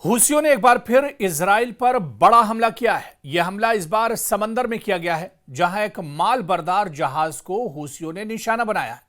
हूसियों ने एक बार फिर इजराइल पर बड़ा हमला किया है। यह हमला इस बार समंदर में किया गया है, जहां एक माल बरदार जहाज को हूसियों ने निशाना बनाया है।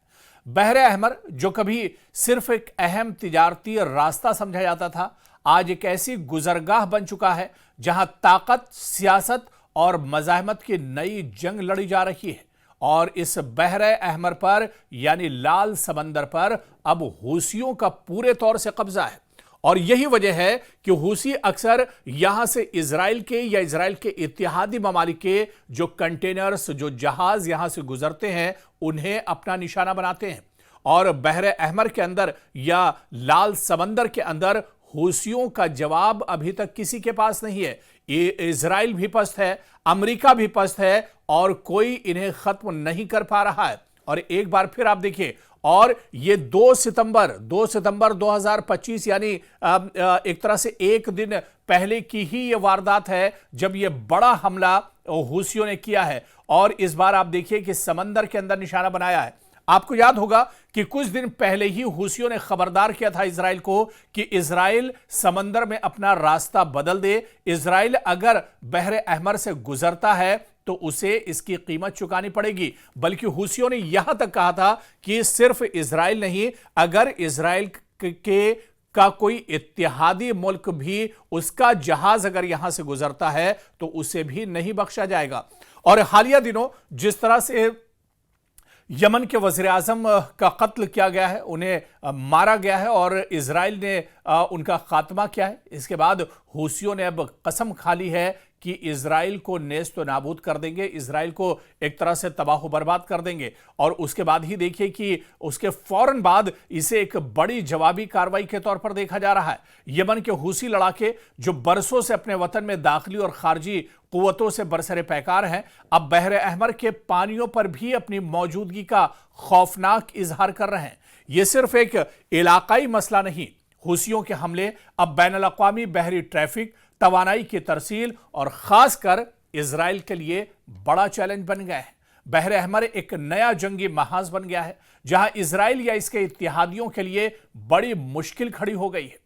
बहरे अहमर, जो कभी सिर्फ एक अहम तिजारती रास्ता समझा जाता था, आज एक ऐसी गुजरगाह बन चुका है जहां ताकत, सियासत और मज़ाहमत की नई जंग लड़ी जा रही है। और इस बहरे अहमर पर यानी लाल समंदर पर अब हूसियों का पूरे तौर से कब्जा है। और यही वजह है कि हूसी अक्सर यहां से इजराइल के या इजराइल के इत्तेहादी ममालिक के जो कंटेनर्स, जो जहाज यहां से गुजरते हैं, उन्हें अपना निशाना बनाते हैं। और बहरे अहमर के अंदर या लाल समंदर के अंदर हूसियों का जवाब अभी तक किसी के पास नहीं है। इजराइल भी पस्त है, अमेरिका भी पस्त है, और कोई इन्हें खत्म नहीं कर पा रहा है। और एक बार फिर आप देखिए, और ये 2 सितंबर 2025 यानी एक तरह से एक दिन पहले की ही ये वारदात है जब ये बड़ा हमला हूसियों ने किया है। और इस बार आप देखिए कि समंदर के अंदर निशाना बनाया है। आपको याद होगा कि कुछ दिन पहले ही हूसियों ने खबरदार किया था इजराइल को कि इजराइल समंदर में अपना रास्ता बदल दे। इजराइल अगर बहरे अहमर से गुजरता है तो उसे इसकी कीमत चुकानी पड़ेगी। बल्कि हूसियों ने यहां तक कहा था कि सिर्फ इजराइल नहीं, अगर इजराइल के का कोई इत्तेहादी मुल्क भी उसका जहाज अगर यहां से गुजरता है तो उसे भी नहीं बख्शा जाएगा। और हालिया दिनों जिस तरह से यमन के वज़ीर आज़म का कत्ल किया गया है, उन्हें मारा गया है और इजराइल ने उनका खात्मा किया है, इसके बाद हूसियों ने अब कसम खा ली है कि इजराइल को नेस्त नाबूद कर देंगे, इजराइल को एक तरह से तबाह बर्बाद कर देंगे। और उसके बाद ही देखिए कि उसके फौरन बाद इसे एक बड़ी जवाबी कार्रवाई के तौर पर देखा जा रहा है। यमन के हूसी लड़ाके जो बरसों से अपने वतन में दाखिली और खारजी कुव्वतों से बरसरे पैकार हैं, अब बहरे अहमर के पानियों पर भी अपनी मौजूदगी का खौफनाक इजहार कर रहे हैं। यह सिर्फ एक इलाकाई मसला नहीं, हूसियों के हमले अब बैनुल-अक़वामी बहरी ट्रैफिक, तवानाई की तरसील और खासकर इजराइल के लिए बड़ा चैलेंज बन गया है। बहरे अहमर एक नया जंगी महाज बन गया है जहां इजराइल या इसके इत्तेहादियों के लिए बड़ी मुश्किल खड़ी हो गई है।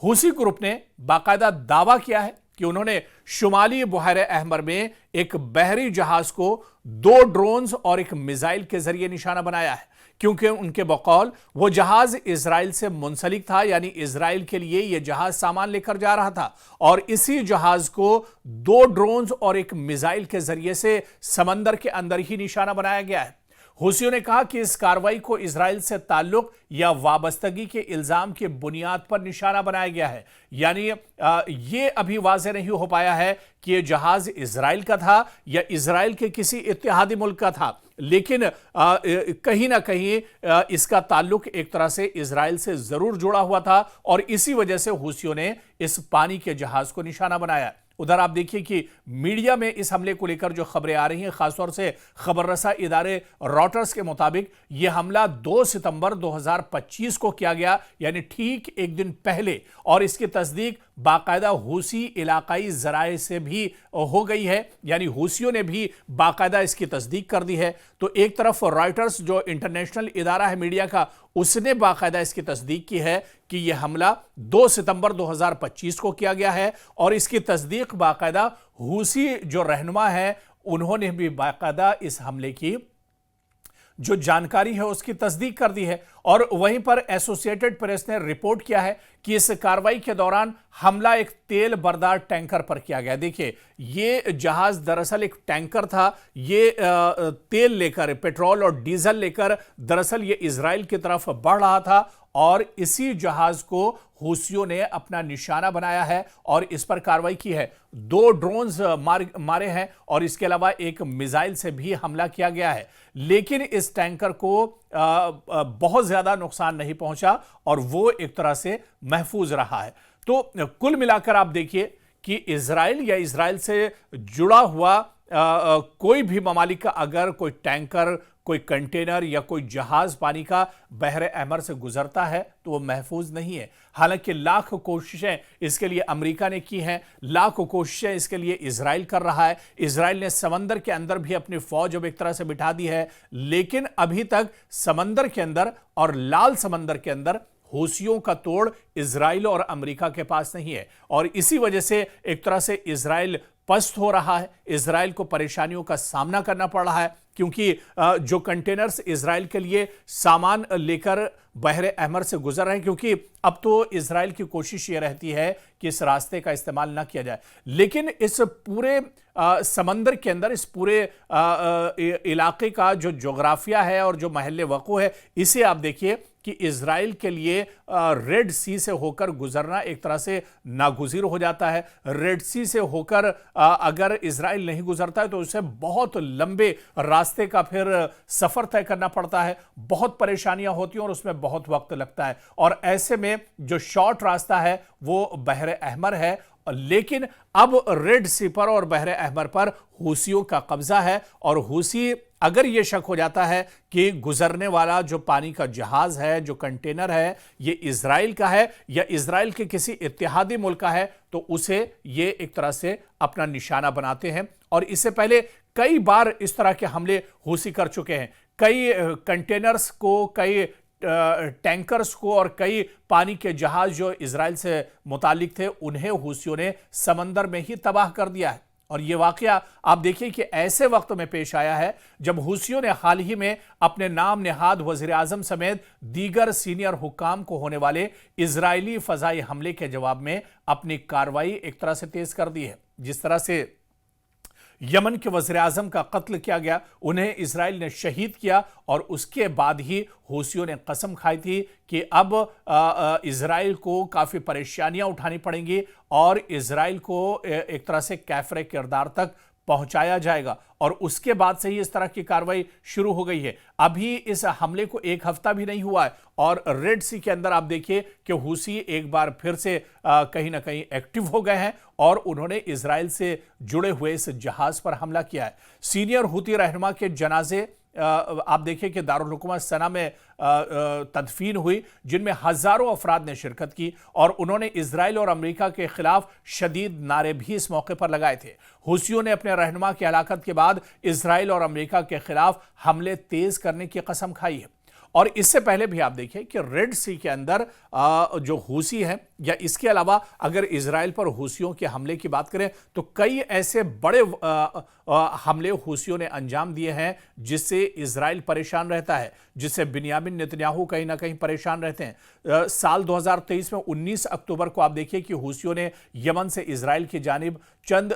हूसी ग्रुप ने बाकायदा दावा किया है कि उन्होंने शुमाली बहरे अहमर में एक बहरी जहाज को 2 ड्रोन्स और एक मिसाइल के जरिए निशाना बनाया है, क्योंकि उनके बकौल वो जहाज इजराइल से मुंसलिक था, यानी इजराइल के लिए यह जहाज सामान लेकर जा रहा था। और इसी जहाज को 2 ड्रोन्स और एक मिसाइल के जरिए से समंदर के अंदर ही निशाना बनाया गया है। हूसियों ने कहा कि इस कार्रवाई को इजराइल से ताल्लुक या वाबस्तगी के इल्जाम की बुनियाद पर निशाना बनाया गया है। यानी ये अभी वाज़ेह नहीं हो पाया है कि यह जहाज इजराइल का था या इजराइल के किसी इत्तेहादी मुल्क का था, लेकिन कहीं ना कहीं इसका ताल्लुक एक तरह से इजराइल से जरूर जुड़ा हुआ था और इसी वजह से हूसियों ने इस पानी के जहाज को निशाना बनाया। उधर आप देखिए कि मीडिया में इस हमले को लेकर जो खबरें आ रही हैं, खासतौर से खबर रसा इदारे रॉयटर्स के मुताबिक यह हमला 2 सितंबर 2025 को किया गया, यानी ठीक एक दिन पहले। और इसकी तस्दीक बाकायदा हूसी इलाकाई जराए से भी हो गई है, यानी हूसियों ने भी बाकायदा इसकी तस्दीक कर दी है। तो एक तरफ रॉयटर्स जो इंटरनेशनल इदारा है मीडिया का, उसने बाकायदा इसकी तस्दीक की है कि यह हमला 2 सितंबर 2025 को किया गया है, और इसकी तस्दीक बाकायदा हूसी जो रहनुमा है उन्होंने भी बाकायदा इस हमले की जो जानकारी है उसकी तस्दीक कर दी है। और वहीं पर एसोसिएटेड प्रेस ने रिपोर्ट किया है कि इस कार्रवाई के दौरान हमला एक तेल बरदार टैंकर पर किया गया। देखिए, ये जहाज दरअसल एक टैंकर था, ये तेल लेकर, पेट्रोल और डीजल लेकर दरअसल ये इजराइल की तरफ बढ़ रहा था, और इसी जहाज को हूसियों ने अपना निशाना बनाया है और इस पर कार्रवाई की है। 2 ड्रोन्स मारे हैं और इसके अलावा एक मिसाइल से भी हमला किया गया है, लेकिन इस टैंकर को बहुत ज्यादा नुकसान नहीं पहुंचा और वो एक तरह से महफूज रहा है। तो कुल मिलाकर आप देखिए कि इजराइल या इजराइल से जुड़ा हुआ कोई भी ममालिक का अगर कोई टैंकर, कोई कंटेनर या कोई जहाज पानी का बहरे अहमर से गुजरता है तो वो महफूज नहीं है। हालांकि लाख कोशिशें इसके लिए अमेरिका ने की हैं, लाख कोशिशें इसके लिए इजराइल कर रहा है। इजराइल ने समंदर के अंदर भी अपनी फौज अब एक तरह से बिठा दी है, लेकिन अभी तक समंदर के अंदर और लाल समंदर के अंदर हूसियों का तोड़ इजराइल और अमेरिका के पास नहीं है और इसी वजह से एक तरह से इजराइल पस्त हो रहा है, इजराइल को परेशानियों का सामना करना पड़ रहा है क्योंकि जो कंटेनर्स इजराइल के लिए सामान लेकर बहरे अहमर से गुजर रहे हैं, क्योंकि अब तो इजराइल की कोशिश ये रहती है कि इस रास्ते का इस्तेमाल ना किया जाए, लेकिन इस पूरे समंदर के अंदर, इस पूरे इलाके का जो जोग्राफिया है और जो महल वक़ू है, इसे आप देखिए कि इजराइल के लिए रेड सी से होकर गुजरना एक तरह से नागुज़ीर हो जाता है। रेड सी से होकर अगर इजराइल नहीं गुजरता है तो उसे बहुत लंबे रास्ते का फिर सफ़र तय करना पड़ता है, बहुत परेशानियां होती हैं और उसमें बहुत वक्त लगता है। और ऐसे में जो शॉर्ट रास्ता है वो बहरे अहमर है, लेकिन अब रेड सी पर और बहरे अहमर पर हूसियों का कब्जा है और हूसी, अगर यह शक हो जाता है कि गुजरने वाला जो पानी का जहाज है, जो कंटेनर है, ये इजराइल का है या इजराइल के किसी इत्तेहादी मुल्क का है, तो उसे ये एक तरह से अपना निशाना बनाते हैं। और इससे पहले कई बार इस तरह के हमले हूसी कर चुके हैं, कई कंटेनर्स को, कई टैंकर्स को और कई पानी के जहाज जो इजराइल से मुतालिक थे उन्हें हूसियों ने समंदर में ही तबाह कर दिया है। और यह वाकया आप देखिए कि ऐसे वक्त में पेश आया है जब हूसियों ने हाल ही में अपने नाम नेहाद वजीर आजम समेत दीगर सीनियर हुक्काम को होने वाले इजरायली फजाई हमले के जवाब में अपनी कार्रवाई एक तरह से तेज कर दी है। जिस तरह से यमन के वज़ीर आज़म का कत्ल किया गया, उन्हें इजराइल ने शहीद किया और उसके बाद ही हूसियों ने कसम खाई थी कि अब इजराइल को काफ़ी परेशानियां उठानी पड़ेंगी और इजराइल को एक तरह से कैफरे किरदार तक पहुंचाया जाएगा। और उसके बाद से ही इस तरह की कार्रवाई शुरू हो गई है। अभी इस हमले को एक हफ्ता भी नहीं हुआ है और रेड सी के अंदर आप देखिए कि हूसी एक बार फिर से कहीं ना कहीं एक्टिव हो गए हैं और उन्होंने इजराइल से जुड़े हुए इस जहाज पर हमला किया है। सीनियर हूती रहनुमा के जनाजे आप देखिए कि दारुल हुकूमत सना में तदफीन हुई, जिनमें हजारों अफराद ने शिरकत की और उन्होंने इजराइल और अमेरिका के खिलाफ शदीद नारे भी इस मौके पर लगाए थे। हूसियों ने अपने रहनुमा की हलाकत के बाद इजराइल और अमेरिका के खिलाफ हमले तेज करने की कसम खाई है। और इससे पहले भी आप देखिए कि रेड सी के अंदर जो हूसी है या इसके अलावा अगर इजराइल पर हूसियों के हमले की बात करें तो कई ऐसे बड़े हमले हूसियों ने अंजाम दिए हैं जिससे इजराइल परेशान रहता है, जिससे बिन्यामिन नेतन्याहू कहीं ना कहीं परेशान रहते हैं। साल 2023 में 19 अक्टूबर को आप देखिए कि हूसियों ने यमन से इजराइल की जानिब चंद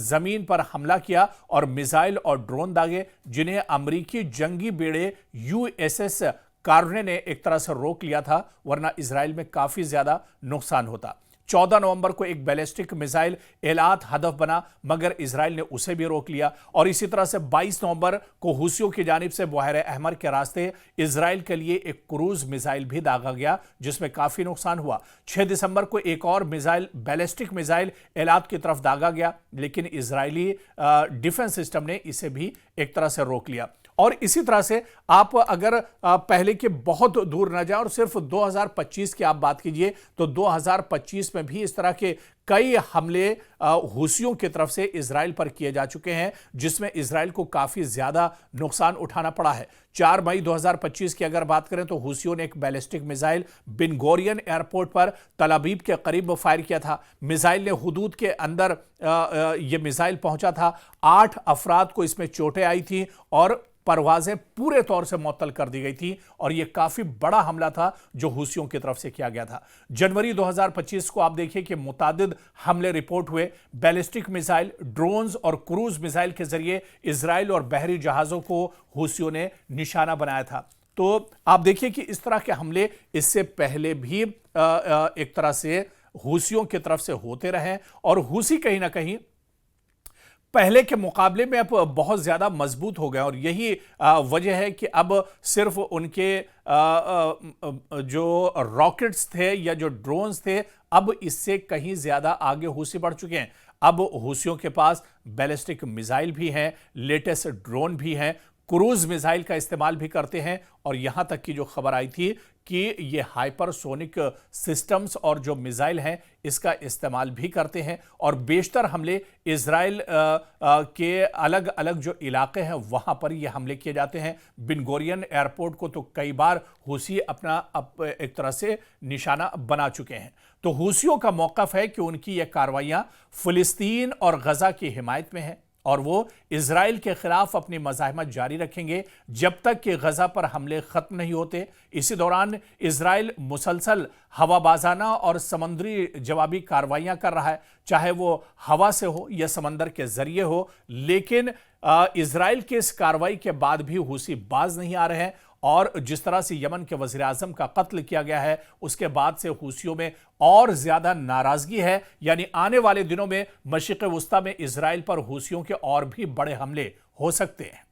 जमीन पर हमला किया और मिसाइल और ड्रोन दागे, जिन्हें अमरीकी जंगी बेड़े USS कार्ने ने एक तरह से रोक लिया था, वरना इजराइल में काफी ज्यादा नुकसान होता। 14 नवंबर को एक बैलिस्टिक मिसाइल एलात हदफ बना मगर इजराइल ने उसे भी रोक लिया और इसी तरह से 22 नवंबर को हूसियों की जानिब से बहरे अहमर के रास्ते इजराइल के लिए एक क्रूज मिसाइल भी दागा गया जिसमें काफी नुकसान हुआ। 6 दिसंबर को एक और मिसाइल, बैलिस्टिक मिसाइल एलात की तरफ दागा गया, लेकिन इजरायली डिफेंस सिस्टम ने इसे भी एक तरह से रोक लिया। और इसी तरह से आप अगर पहले के बहुत दूर न जाए और सिर्फ 2025 की आप बात कीजिए तो 2025 में भी इस तरह के कई हमले हूसियों की तरफ से इजराइल पर किए जा चुके हैं, जिसमें इजराइल को काफी ज्यादा नुकसान उठाना पड़ा है। 4 मई 2025 की अगर बात करें तो हूसियों ने एक बैलिस्टिक मिसाइल बिन गोरियन एयरपोर्ट पर तल अबीब के करीब फायर किया था। मिसाइल ने हुदूद के अंदर यह मिसाइल पहुंचा था, 8 अफराद को इसमें चोटें आई थी और परवाजें पूरे तौर से मुअत्तल कर दी गई थी और यह काफी बड़ा हमला था जो हूसियों की तरफ से किया गया था। जनवरी 2025 को आप देखिए कि मुतादिद हमले रिपोर्ट हुए, बैलिस्टिक मिसाइल, ड्रोन्स और क्रूज मिसाइल के जरिए इजराइल और बहरी जहाजों को हूसियों ने निशाना बनाया था। तो आप देखिए कि इस तरह के हमले इससे पहले भी एक तरह से हूसियों की तरफ से होते रहे और हूसी कहीं ना कहीं पहले के मुकाबले में अब बहुत ज्यादा मजबूत हो गए और यही वजह है कि अब सिर्फ उनके जो रॉकेट्स थे या जो ड्रोन्स थे अब इससे कहीं ज्यादा आगे हूसी बढ़ चुके हैं। अब हूसियों के पास बैलिस्टिक मिसाइल भी हैं, लेटेस्ट ड्रोन भी हैं, क्रूज मिसाइल का इस्तेमाल भी करते हैं और यहां तक की जो खबर आई थी कि ये हाइपरसोनिक सिस्टम्स और जो मिसाइल हैं इसका इस्तेमाल भी करते हैं और बेशतर हमले इजराइल के अलग अलग जो इलाके हैं वहां पर ये हमले किए जाते हैं। बिन गोरियन एयरपोर्ट को तो कई बार हूसी अपना एक तरह से निशाना बना चुके हैं। तो हूसियों का मौकफ है कि उनकी ये कार्रवाइयां फिलिस्तीन और गजा की हिमायत में है और वो इजराइल के खिलाफ अपनी मज़ाहमत जारी रखेंगे जब तक कि गजा पर हमले खत्म नहीं होते। इसी दौरान इजराइल मुसलसल हवाबाजाना और समुद्री जवाबी कार्रवाइयां कर रहा है, चाहे वो हवा से हो या समंदर के जरिए हो। लेकिन इजराइल के इस कार्रवाई के बाद भी हूसी बाज नहीं आ रहे हैं और जिस तरह से यमन के वज़ीर आज़म का कत्ल किया गया है उसके बाद से हूसियों में और ज्यादा नाराजगी है। यानी आने वाले दिनों में मशरिक़ वुस्ता में इजराइल पर हूसियों के और भी बड़े हमले हो सकते हैं।